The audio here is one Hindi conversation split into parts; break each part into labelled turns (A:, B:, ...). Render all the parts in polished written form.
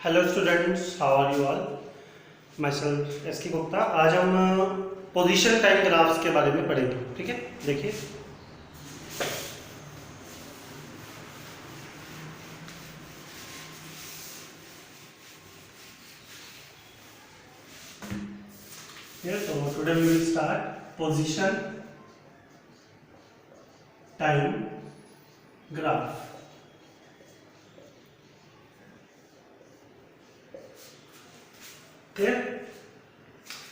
A: Hello students, how are you all. Myself S K Gupta. आज हम पोजीशन टाइम ग्राफ्स के बारे में पढ़ेंगे। ठीक है, देखिए तो today we will start position time graph. Clear.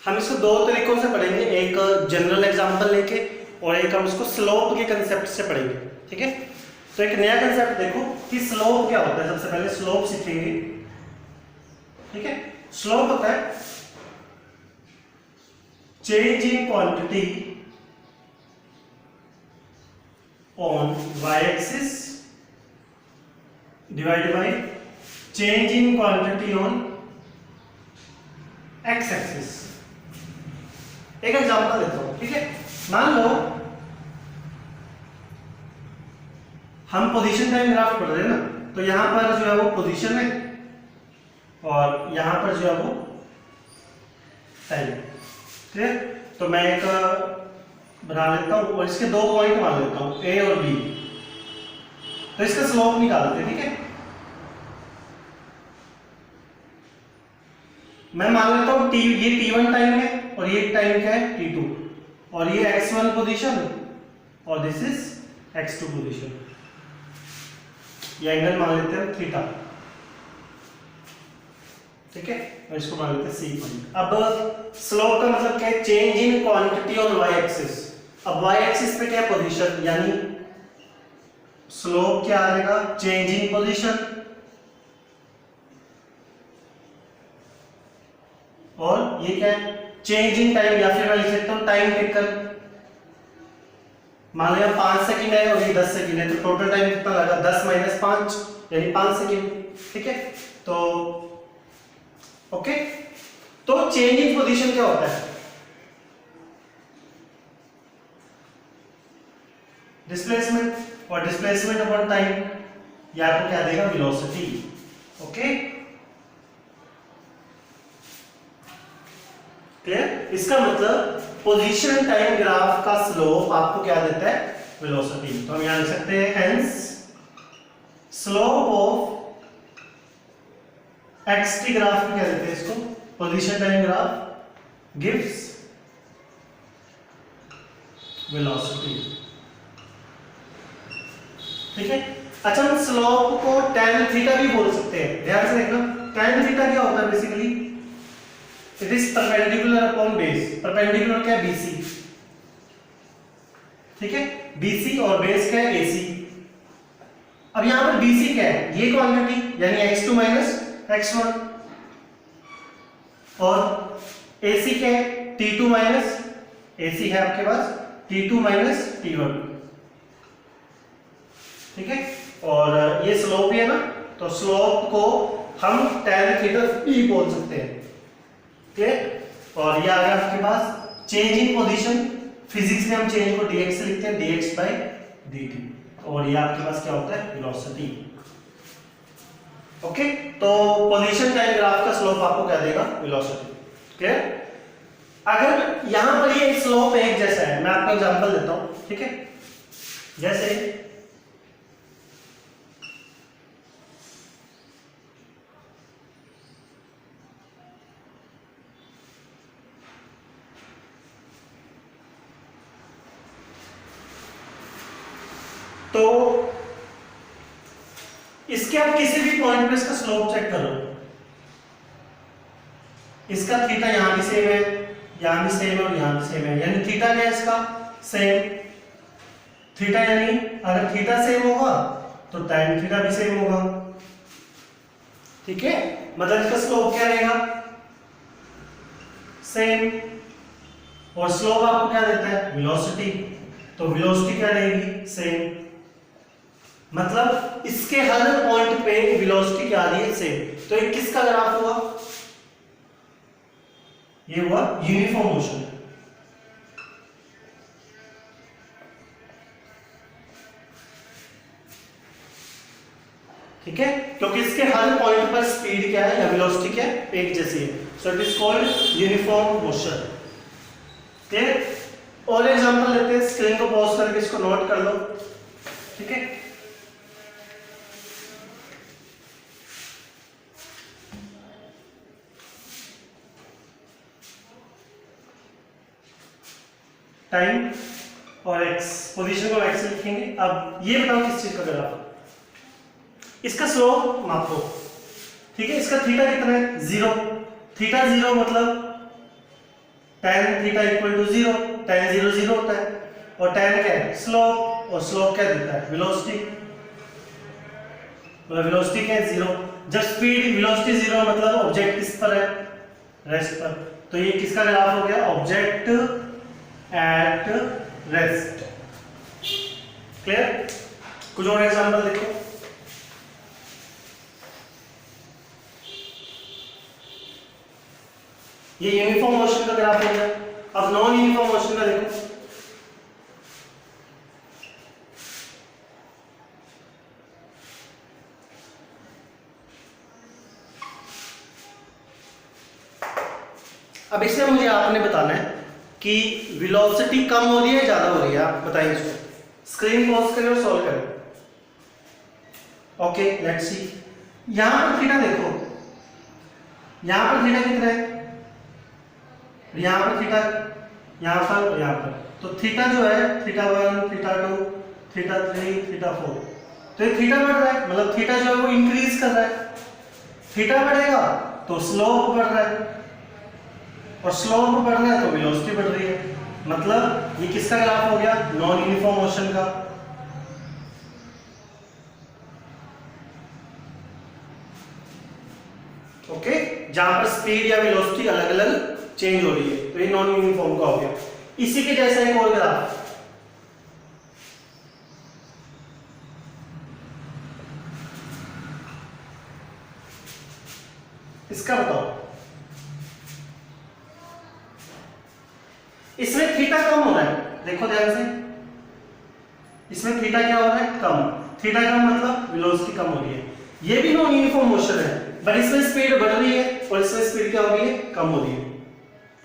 A: हम इसको दो तरीकों से पढ़ेंगे, एक जनरल एग्जांपल लेके और एक हम इसको स्लोप के कंसेप्ट से पढ़ेंगे। ठीक है, तो एक नया कंसेप्ट देखो कि स्लोप क्या होता है। सबसे पहले स्लोप सीखेंगे। ठीक है, स्लोप होता है change in quantity on y axis divided by change in quantity on x axis. एक एग्जांपल देता हूं। ठीक है, मान लो हम पोजीशन टाइम ग्राफ पढ़ रहे हैं ना, तो यहां पर जो है वो पोजीशन है और यहां पर जो है वो टाइम। ठीक है, तो मैं एक बना लेता हूं और इसके दो पॉइंट मान लेता हूं ए और बी। तो इसका स्लोप निकालते हैं। ठीक है, मैं मान लेता हूं टी, ये t1 टाइम है और ये टाइम क्या है t2, और ये x1 पोजीशन और दिस इज x2 पोजीशन। ये एंगल मान लेते हैं थीटा। ठीक है, और इसको मान लेते हैं सी पॉइंट। अब स्लोप का मतलब क्या है? Change in quantity on y axis. अब y एक्सिस पे क्या पोजीशन, यानी स्लोप क्या आएगा? चेंज इन पोजीशन, और ये क्या है? चेंज इन टाइम, या फिर मैं लिख सकता हूं टाइम टेकन। मान लिया 5 सेकंड है और ये 10 सेकंड है, तो टोटल टाइम कितना लगा? 10 - 5 यानी 5 सेकंड। ठीक है, तो ओके, तो चेंज इन पोजीशन क्या होता है? डिस्प्लेसमेंट, और डिस्प्लेसमेंट अपॉन टाइम ये आपको क्या देगा? वेलोसिटी। Okay, clear. इसका मतलब पोजीशन टाइम ग्राफ का स्लोप आपको क्या देता है? वेलोसिटी। तो हम यहां लिख सकते हैं hence slope of XT graph में क्या देते हैं इसको? Position time graph gives velocity. ठीक है, अच्छा हम स्लोप को tan थीटा भी बोल सकते हैं। ध्यान से देखना, tan थीटा क्या होता है? Basically it is perpendicular upon base. Perpendicular क्या है? BC। ठीक है, BC और बेस क्या है? AC। अब यहां पर BC क्या है? ये क्वांटिटी यानी x2 - x1, और AC क्या है? T2 AC है आपके पास T2 - T1। ठीक है, और ये स्लोप ही है ना, तो स्लोप को हम tan थीटा भी बोल सकते हैं। ठीक, और ये आ गया आपके पास चेंज इन पोजीशन। फिजिक्स में हम चेंज को dx से लिखते हैं, dx/dt, और ये आपके पास क्या होता है? वेलोसिटी। ओके, तो पोजीशन टाइम ग्राफ का स्लोप आपको क्या देगा? वेलोसिटी। क्लियर। अगर यहां पर ये स्लोप एक जैसा है, मैं आपको एग्जांपल देता हूं। ठीक है, जैसे तो इसके आप किसी भी पॉइंट पे इसका स्लोप चेक करो। इसका थीटा यहां भी सेम है, यहां भी सेम है और यहां भी सेम है, यानी थीटा क्या है इसका? सेम। थीटा यानी अगर थीटा सेम होगा तो tan थीटा भी सेम होगा। ठीक है, मतलब इसका स्लोप क्या रहेगा? सेम। और स्लोप आपको क्या देता है? वेलोसिटी। तो वेलोसिटी क्या रहेगी? सेम। मतलब इसके हर पॉइंट पे वेलोसिटी क्या आ रही है? सेम। तो ये किसका ग्राफ हुआ? ये हुआ यूनिफॉर्म मोशन। ठीक है, क्योंकि इसके हर पॉइंट पर स्पीड क्या है या वेलोसिटी क्या है, एक जैसी है, so it is called uniform motion. ठीक, और एग्जांपल लेते हैं, स्क्रीन को पॉज करके इसको नोट कर लो। ठीक है, टाइम और एक्स, पोजीशन को एक्स लिखेंगे। अब ये बताओ किस चीज का ग्राफ है, इसका स्लोप मापो। ठीक है, इसका थीटा कितना है, 0। थीटा 0 मतलब tan theta equal to 0, tan 0 0 होता है, और tan क्या है, स्लोप, और स्लोप क्या देता है, वेलोसिटी, मतलब वेलोसिटी क्या है, 0। जब स्पीड वेलोसिटी 0 मतलब ऑब्जेक्ट किस पर है, रेस्ट पर, तो ये किसका ग्राफ हो गया, ऑब्जेक्ट एट रेस्ट। क्लियर? कुछ और एग्जांपल देखो। ये यूनिफॉर्म मोशन का ग्राफ हो गया। अब नॉन यूनिफॉर्म मोशन का देखो। अब इसमें मुझे आपने बताना है कि वेलोसिटी कम हो रही है ज्यादा हो रही है, आप बताइए इसको। स्क्रीन पॉज करें और सॉल्व करें। Okay, let's see. यहां पर थीटा देखो, यहां पर थीटा कितना है, यहां पर थीटा, यहां पर, यहां पर, तो थीटा जो है, थीटा 1, थीटा 2, थीटा 3, थीटा 4, तो ये थीटा बढ़ रहा है, मतलब थीटा जो है वो इंक्रीज कर रहा है। थीटा बढ़ेगा तो स्लोप बढ़ रहा है, और स्लोप बढ़ रहा है तो वेलोसिटी बढ़ रही है, मतलब ये किसका ग्राफ हो गया, नॉन यूनिफॉर्म मोशन का। ओके, जहां पर स्पीड या वेलोसिटी अलग अलग चेंज हो रही है, तो ये नॉन यूनिफॉर्म का हो गया। इसी के जैसा एक और ग्राफ, इसका बताओ। इसमें थीटा कम हो रहा है, देखो ध्यान से, इसमें थीटा क्या हो रहा है, कम। थीटा कम मतलब वेलोसिटी कम हो रही है। ये भी नॉन यूनिफॉर्म मोशन है, बट इसमें स्पीड बढ़ रही है और इसमें स्पीड क्या हो रही है, कम हो रही है।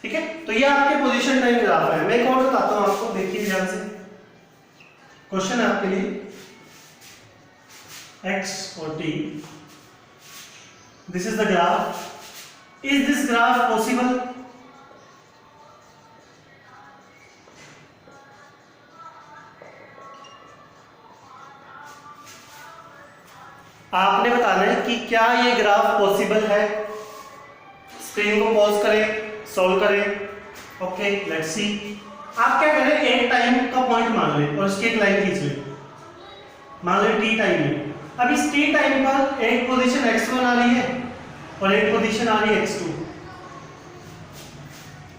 A: ठीक है, तो ये आपके पोजीशन टाइम ग्राफ है। मैं एक और बताता हूं आपको, देखिए ध्यान से, क्वेश्चन है आपके लिए, x और t, this is the graph, is this graph possible? आपने बताना है कि क्या ये ग्राफ पॉसिबल है। स्क्रीन को पॉज करें, सॉल्व करें। Okay, let's see. आप क्या करें, एक टाइम का पॉइंट मान लें और उसकी एक लाइन खींच लें, मान लें टी टाइम में। अब इस टी टाइम पर एक पोजीशन x1 आ रही है और एक पोजीशन आ रही है x2।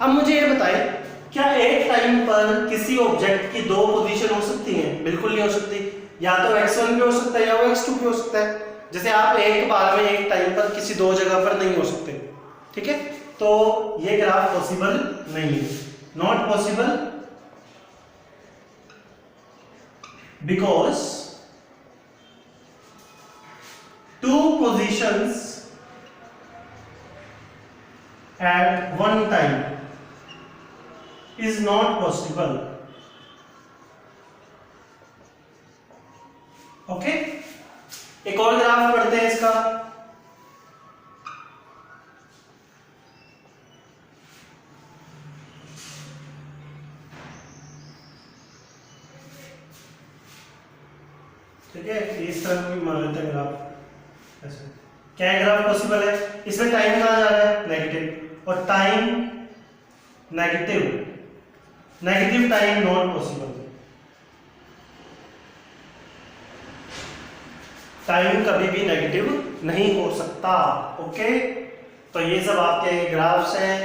A: अब मुझे ये बताएं, क्या एक टाइम पर किसी ऑब्जेक्ट की दो पोजीशन हो सकती हैं? बिल्कुल नहीं हो सकती। या तो x1 पे हो सकता है या वो x2 पे हो सकता है। जैसे आप एक बार में एक टाइम पर किसी दो जगह पर नहीं हो सकते। ठीक है, तो ये ग्राफ पॉसिबल नहीं है, not possible, because two positions at one time is not possible. Okay, एक और ग्राफ पढ़ते हैं इसका। ठीक है, इस तरह भी मान लेते हैं ग्राफ। ऐसे क्या ग्राफ पॉसिबल है? इसमें टाइम कहां जा रहा है, नेगेटिव, और time negative, negative time not possible. Time कभी भी नेगेटिव नहीं हो सकता। ओके, तो ये सब आपके ग्राफ्स हैं।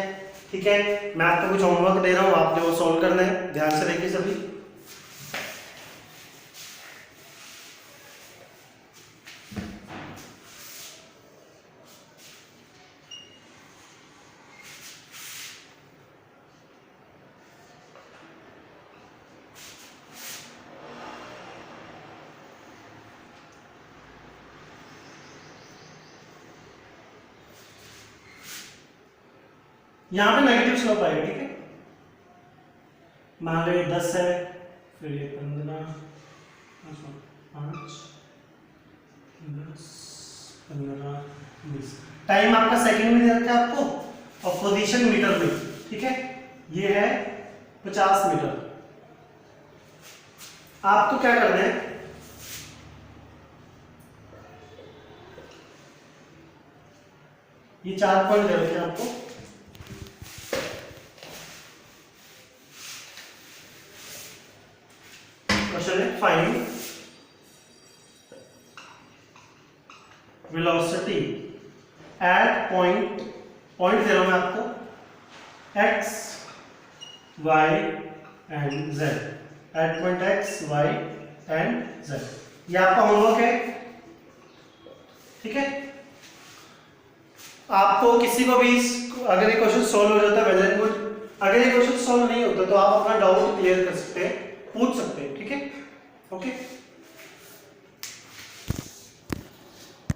A: ठीक है, मैं आपको कुछ होमवर्क दे रहा हूं, आपने वो सॉल्व करना है। ध्यान से देखिए सभी। यहाँ पे नेगेटिव स्लोप आएगा, ठीक है। मान लो ये 10 है, फिर ये 15, 5, 10, 15, 20। टाइम आपका सेकंड में दे रखा है आपको, और पोजीशन मीटर में, ठीक है। ये है 50 मीटर। आपको क्या करना है, ये 4 पॉइंट दे रखे हैं आपको। क्वेश्चन है फाइंड वेलोसिटी एट पॉइंट दे रहा हूं मैं आपको, x, y and z, at point x, y and z। ये आपका होमवर्क है, ठीक है। आपको किसी को भी अगर ये क्वेश्चन सॉल्व हो जाता है वेल एंड गुड, अगर ये क्वेश्चन सॉल्व नहीं होता तो आप अपना डाउट क्लियर कर सकते हैं, पूछ सकते हैं, ठीक है। ओके।